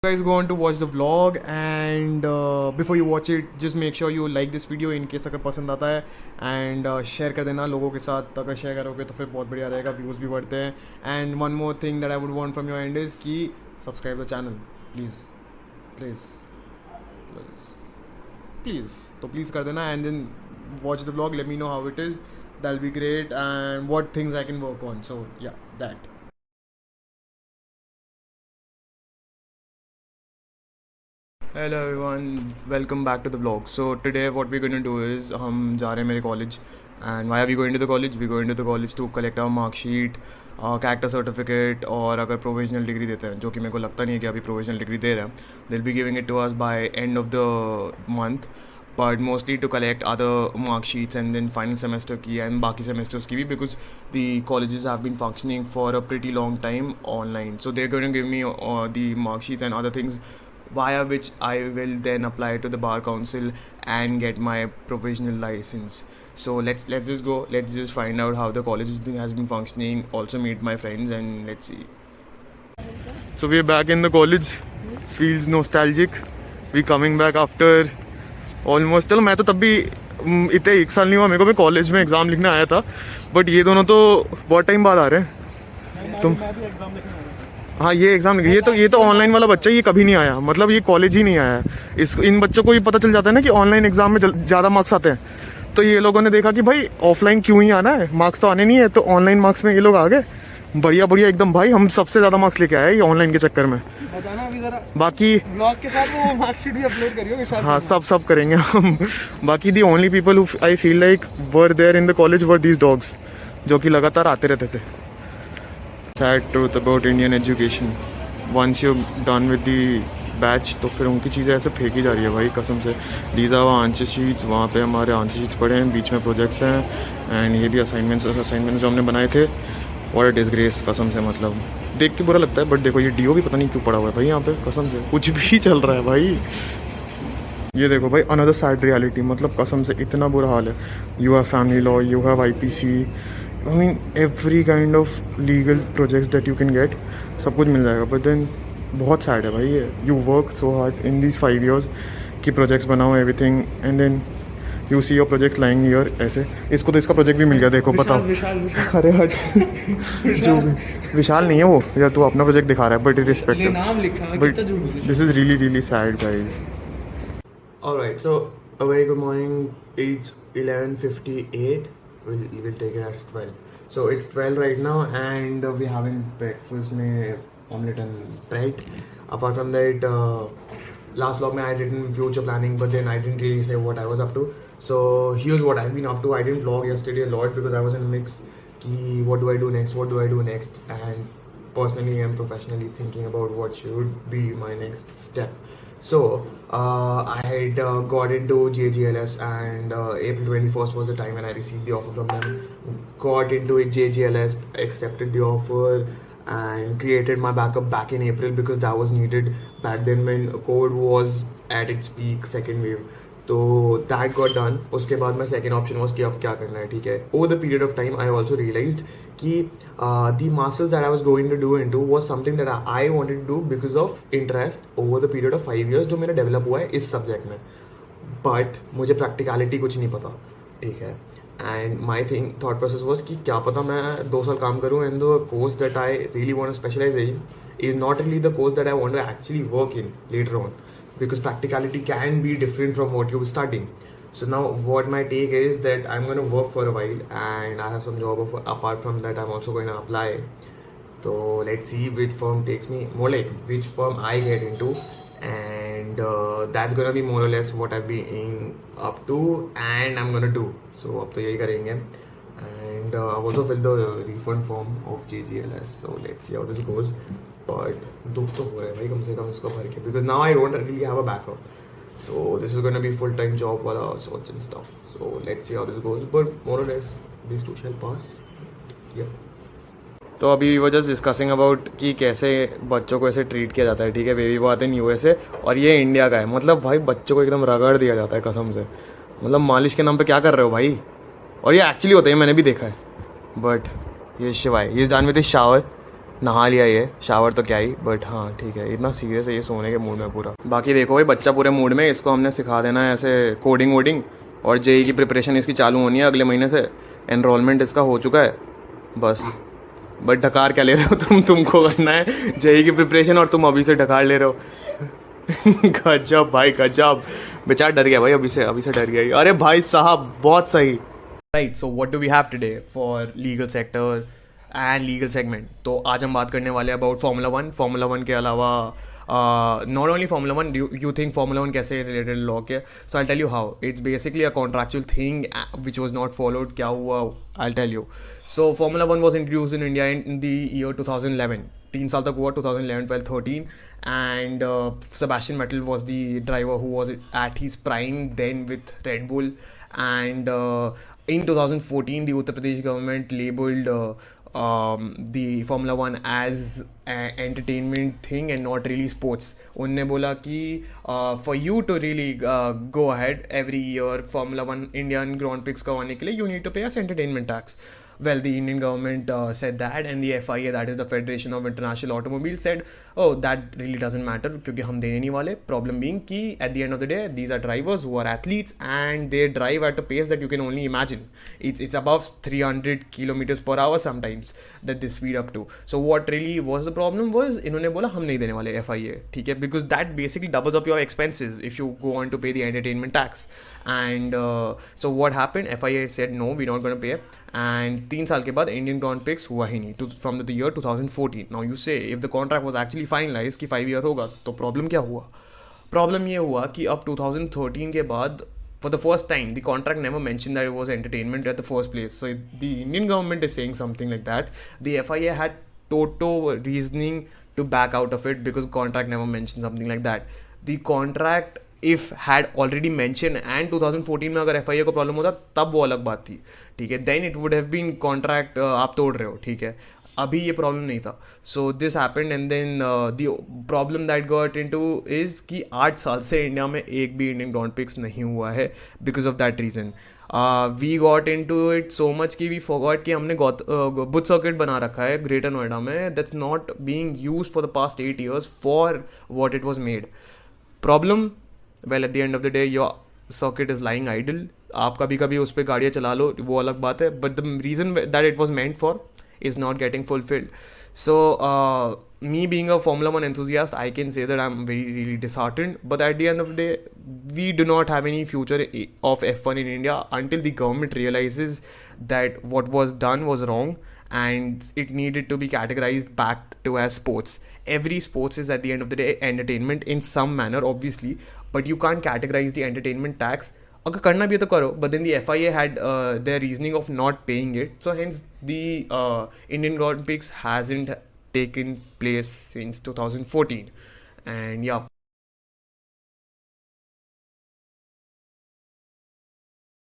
guys go on to watch the vlog and before you watch it just make sure you like this video in case अगर पसंद आता है and share कर देना लोगों के साथ. अगर शेयर करोगे तो फिर बहुत बढ़िया रहेगा, व्यूज़ भी बढ़ते हैं. And one more thing that I would want from your end is कि subscribe the channel please please please please. तो प्लीज़ कर देना and then watch the vlog, let me know how it is, that'll be great, and what things I can work on. So yeah, that. Hello everyone, welcome back to the vlog. So today what we're going to do is हम जा रहे हैं मेरे college. And why are we going to the college? We're going to the college to collect our mark sheet, character certificate, और अगर provisional degree देते हैं, जो कि मेरे को लगता नहीं है कि अभी provisional degree दे रहे हैं. They'll be giving it to us by end of the month, but mostly to collect other mark sheets and then final semester की and बाकी semesters की भी, because the colleges have been functioning for a pretty long time online. So they're going to give me the mark sheets and other things via which I will then apply to the bar council and get my provisional license. So let's just go. Let's just find out how the college has been functioning. Also meet my friends and let's see. So we're back in the college. Feels nostalgic. We coming back after almost. चलो मैं तो तब भी इतने एक साल नहीं हुआ मेरे को, मैं कॉलेज में एग्ज़ाम लिखने आया था, बट ये दोनों तो बहुत टाइम बाद आ रहे हैं. तुम हाँ ये एग्जाम ये तो ऑनलाइन वाला बच्चा ये कभी नहीं आया, मतलब ये कॉलेज ही नहीं आया. इन बच्चों को ये पता चल जाता है ना कि ऑनलाइन एग्जाम में ज़्यादा मार्क्स आते हैं, तो ये लोगों ने देखा कि भाई ऑफलाइन क्यों ही आना है, मार्क्स तो आने नहीं है, तो ऑनलाइन मार्क्स में ये लोग आ गए बढ़िया बढ़िया एकदम. भाई हम सबसे ज़्यादा मार्क्स लेके आए ये ऑनलाइन के चक्कर में. बाकी ब्लॉग के साथ वो मार्कशीट भी अपलोड करियो. हाँ सब करेंगे हम. बाकी the only people who I feel like were there in the college were these dogs, जो कि लगातार आते रहते थे. Sad truth about Indian education. Once you're done with the batch, तो फिर उनकी चीज़ें ऐसे फेंकी जा रही है भाई कसम से. These are आंसर शीट्स, वहाँ पे हमारे आंसर शीट्स पड़े हैं, बीच में प्रोजेक्ट्स हैं एंड ये भी असाइनमेंट्स जो हमने बनाए थे. और डिसग्रेस कसम से, मतलब देख के बुरा लगता है, बट देखो ये डीओ भी पता नहीं क्यों पड़ा हुआ है भाई यहाँ पे, कसम से कुछ भी चल रहा है भाई. ये देखो भाई अनदर सैड रियलिटी, मतलब कसम से इतना बुरा हाल है. You have family law, you have IPC, I mean every kind of legal projects that you can get, सब कुछ मिल जाएगा. बट देन बहुत सैड है भाई ये. You work so hard in this 5 years कि प्रोजेक्ट्स बनाओ everything and then you see your projects lying here ऐसे. इसको तो इसका प्रोजेक्ट भी मिल गया, देखो बताओ. अरे हट जो विशाल नहीं है वो, या तू अपना प्रोजेक्ट दिखा रहा है, but irrespective, but this is really sad guys. Alright, so a very good morning. It's 11:58. We'll take it at 12. So it's 12 right now and we're having breakfast में omelette and bread. Apart from that, last vlog में I didn't future planning, but then I didn't really say what I was up to. So here's what I've been up to. I didn't vlog yesterday a lot because I was in a mix ki what do I do next, and personally and professionally thinking about what should be my next step. So I had got into JGLS and April 21st was the time when I received the offer from them. Got into it, JGLS, accepted the offer and created my backup back in April because that was needed back then when COVID was at its peak, second wave. तो that got done. उसके बाद my second option was कि अब क्या करना है, ठीक है. Over the period of time I also realized कि the masters that I was going to do into was something that I wanted to do because of interest over the period of 5 years जो मेरा develop हुआ है इस subject में. But मुझे practicality कुछ नहीं पता, ठीक है. And my thought process was कि क्या पता मैं 2 साल काम करूँ and the course that I really want to specialize in is not really the course that I want to actually work in later on, because practicality can be different from what you're studying. So now what my take is that I'm going to work for a while and I have some job offer. Apart from that I'm also going to apply. So let's see which firm takes me, more like which firm I get into, and that's going to be more or less what I've been up to and I'm going to do. So अब तो यही करेंगे. And I've also filled the refund form of JGLS. So let's see how this goes. But दुख तो हो रहा है भाई कम से कम इसको भर के, because now I don't really have a backup. So this is going to be full-time job wala sorts and stuff. So let's see how this goes. But more or less these two shall pass. Yeah. तो अभी we were just discussing about कि कैसे बच्चों को ऐसे treat किया जाता है, ठीक है. बेबी बात इन USA और ये इंडिया का है, मतलब भाई बच्चों को एकदम रगड़ दिया जाता है कसम से. मतलब मालिश के नाम पे क्या कर रहे हो भाई. और ये एक्चुअली होता है, मैंने भी देखा है. बट ये शिवाय, ये जानवी दिस शावर नहा लिया ये, शावर तो क्या ही, बट हाँ ठीक है, इतना सीरियस है ये सोने के मूड में पूरा। बाकी देखो भाई बच्चा पूरे मूड में, इसको हमने सिखा देना है ऐसे कोडिंग वोडिंग, और जेई की प्रिपरेशन इसकी चालू होनी है अगले महीने से, एनरोलमेंट इसका हो चुका है बस। बट ढकार क्या ले रहे हो तुमको करना है जेई की प्रिपरेशन और तुम अभी से ढकार ले रहे हो। गजब भाई गजब, बेचारा डर गया भाई, अभी से डर गया। अरे भाई साहब बहुत सही। Right, so what do we have today for legal sector and legal segment. तो आज हम बात करने वाले हैं अबाउट फार्मूला वन के अलावा not only formula one, you think formula one कैसे रिलेटेड लॉ के, so I tell you how it's basically a contractual thing which was not followed. क्या हुआ I tell you. So formula one was introduce in India in the year 2011, 3 साल तक हुआ, 2011, 12, 13, and Sebastian Vettel was the driver who was at his prime then with Red Bull, and in 2014 the Uttar Pradesh government labeled the Formula One as an entertainment thing and not really sports. उनने बोला कि for you to really go ahead every year Formula One Indian Grand Prix करवाने के लिए you need to pay us entertainment tax. Well, the Indian government said that, and the FIA, that is the Federation of International Automobile, said, oh, that really doesn't matter क्योंकि हम देने नहीं वाले. Problem being कि at the end of the day, these are drivers who are athletes and they drive at a pace that you can only imagine. It's above 300 kilometers per hour sometimes that they speed up to. So what really was the problem was इन्होंने बोला हम नहीं देने वाले FIA, ठीक है, because that basically doubles up your expenses if you go on to pay the entertainment tax. And so what happened? FIA said no, we're not going to pay. And 3 साल के बाद इंडियन ग्रांड प्रिक्स हुआ ही नहीं from the year 2014. Now you say if the contract was actually finalize कि 5 year होगा, तो problem क्या हुआ? प्रॉब्लम ये हुआ कि अब 2013 के बाद for the first time the contract never mentioned that it was entertainment at the first place. So the Indian government is saying something like that. The FIA had total reasoning to back out of it because contract never mentioned something like that. The contract if had already mention and 2014 में अगर FIA को problem होता तब वो अलग बात थी, ठीक है, then it would have been contract आप तोड़ रहे हो, ठीक है, अभी ये प्रॉब्लम नहीं था. So this happened and then the problem that got into is कि 8 साल से इंडिया में एक भी इंडियन ग्रांड प्रिक्स नहीं हुआ है because of that reason. We got into it so much that we forgot कि हमने बुथ सर्किट बना रखा है ग्रेटर नोएडा में, that's not being used for the past 8 years for what it was made. Problem, well at the end of the day your circuit is lying idle. आप कभी कभी उस पर गाड़ियाँ चला लो, वो अलग बात है, but the reason that it was meant for is not getting fulfilled. So me being a Formula 1 enthusiast, I can say that I'm really disheartened, but at the end of the day we do not have any future of F1 in India until the government realizes that what was done was wrong and it needed to be categorized back to as sports. Every sports is at the end of the day entertainment in some manner obviously, but you can't categorize the entertainment tax. अगर करना भी है तो करो, but then the FIA had their reasoning of not paying it, so hence the Indian grand prix hasn't taken place since 2014. And yeah,